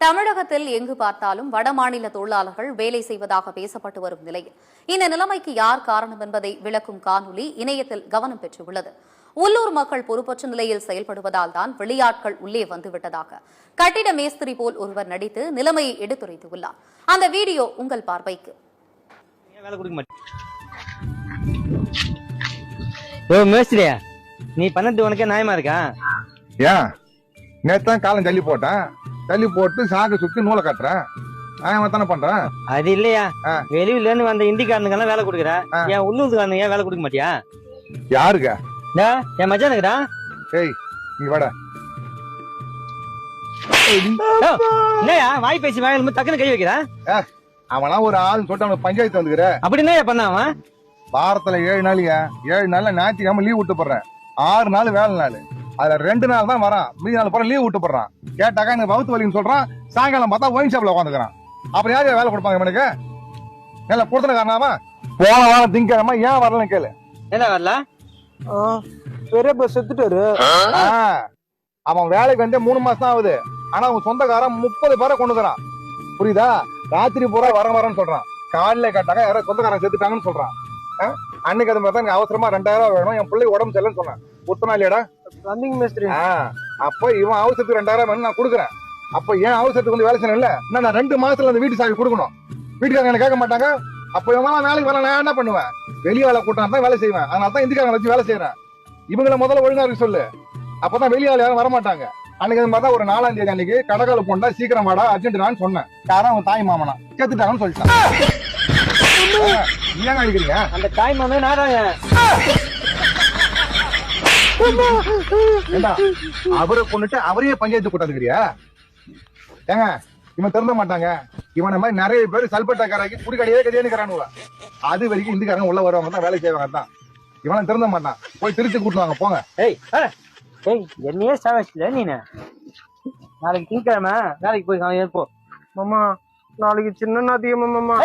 தமிழகத்தில் எங்கு பார்த்தாலும் வடமாநில தொழிலாளர்கள் வேலை செய்வதாக பேசப்பட்டு வரும் நிலையில் இந்த நிலைமைக்கு யார் காரணம் என்பதை விளக்கும் காணொலி இணையத்தில் கவனம் பெற்றுள்ளது. உள்ளூர் மக்கள் பொறுப்பற்ற நிலையில் செயல்படுவதால் தான் வெளியாட்கள் உள்ளே வந்துவிட்டதாக கட்டிட மேஸ்திரி போல் ஒருவர் நடித்து நிலைமையை எடுத்துரைத்துள்ளார். அந்த வீடியோ உங்கள் பார்வைக்கு. நீ பண்ணது உனக்கே நியாயமா இருக்கா? ஏன் நேத்தான் காலம் தள்ளி போட்டேன், தள்ளி போட்டு சாக சுத்தி நூலை கட்டுறேன். தானே பண்றேன். அது இல்லையா, வெளியில இருந்து வந்த இந்திக்காரனுக்கு எல்லாம் வேலை கொடுக்குற, என் உள்ளூர்காரனுக்கு ஏன் வேலை கொடுக்க மாட்டியா? யாருக்கா? என் மச்சானுக்குடா. ஏய் நீ வாடா. என்னையா வாய் பேசி வாயில டக்குன்னு கை வைக்கிறா? அவனா ஒரு ஆள் சொல்லிட்டு அவனுக்கு பஞ்சாயத்து வந்துக்கிற. அப்படி என்ன பண்ண அவன்? வாரத்துல 7 நாளையா, 7 நாள்ல ஞாயிற்றுக்கிழமை லீவ் விட்டு போடுறேன். 6 நாள் வேலை நாள், அதுல 2 நாள் தான் வரான். மீதி நாள் போற லீவ் விட்டு போடுறான். கேட்டாக்கா எனக்கு வவுத்து வலின்னு சொல்றான். சாயங்காலம் பார்த்தா ஒயின் ஷாப்ல உட்காந்துக்கிறான். அப்புறம் யாரு வேலை கொடுப்பாங்க இவனுக்கு? நல்ல கொடுத்தன காரணமா போன வாரம் திங்கக்கிழமை ஏன் வரலன்னு கேளு. என்ன வரல? பெரிய செத்துட்டாரு. அவன் வேலைக்கு வந்து 3 மாசம் தான் ஆகுது. ஆனா அவன் சொந்தக்காரன் 30 பேரை கொண்டுக்கிறான். புரியுதா? ராத்திரி பூரா வரன்னு சொல்றான். காலையில கேட்டாங்க யாரோ சொந்தக்காரன் செத்துட்டாங்கன்னு சொல்றான். அன்னைக்கு அது மாதிரி தான் அவசரமா 2000 வேணும், என் பிள்ளை உடம்பு சரியில்லைன்னு சொன்னேன். ஒத்தனா இல்லையாடா? அப்ப இவன் அவசரத்துக்கு 2000 வேணும் நான் கொடுக்குறேன். அப்ப ஏன் அவசரத்துக்கு வந்து வேலை செய்யணும்ல? நான் 2 மாசத்துல அந்த வீட்டு சாவி கொடுக்கணும். வீட்டுக்காரங்க என்ன கேட்க மாட்டாங்க. அப்ப இவன் வேலைக்கு வரல, நான் என்ன பண்ணுவேன்? வெளி வேலை கூட்டம் தான் வேலை செய்வேன். அதனால தான் இந்திக்காரங்க வச்சு வேலை செய்யறேன். இவங்களை முதல்ல ஒழுங்கா இருக்கு சொல்லு. அப்பதான் வெளி ஆள் யாரும் வரமாட்டாங்க. அன்னைக்கு அது மாதிரி தான் ஒரு 4ஆம் தேதி அன்னைக்கு கடகால போண்டா சீக்கிரம் வாடா அர்ஜென்ட் சொன்னேன். யாரும் அவன் தாய் மாமனா செத்துட்டாங்கன்னு சொல்லிட்டான். ஏன் அடிக்கிறீங்க? அந்த தாய் மாமே நாடாங்க. அவரை கொண்டுட்டு அவரையே பஞ்சாயத்து கூட்டாதுக்கிறியா? ஏங்க இவன் திருந்த மாட்டாங்க. இவனை மாதிரி நிறைய பேர் சல்பட்டாக்காராக்கி குடிக்கடையே கதையானுக்கிறானுவ. அது வரைக்கும் இந்திக்காரங்க உள்ள வருவாங்க தான் வேலை செய்வாங்க தான். இவனை திருந்த மாட்டான். போய் திருச்சி கூட்டுவாங்க போங்க. என்னையே சாவச்சில நீ. நாளைக்கு திங்கக்கிழமை வேலைக்கு போய் போ மாமா. நாளைக்கு சின்ன நாத்தியமா மாமா.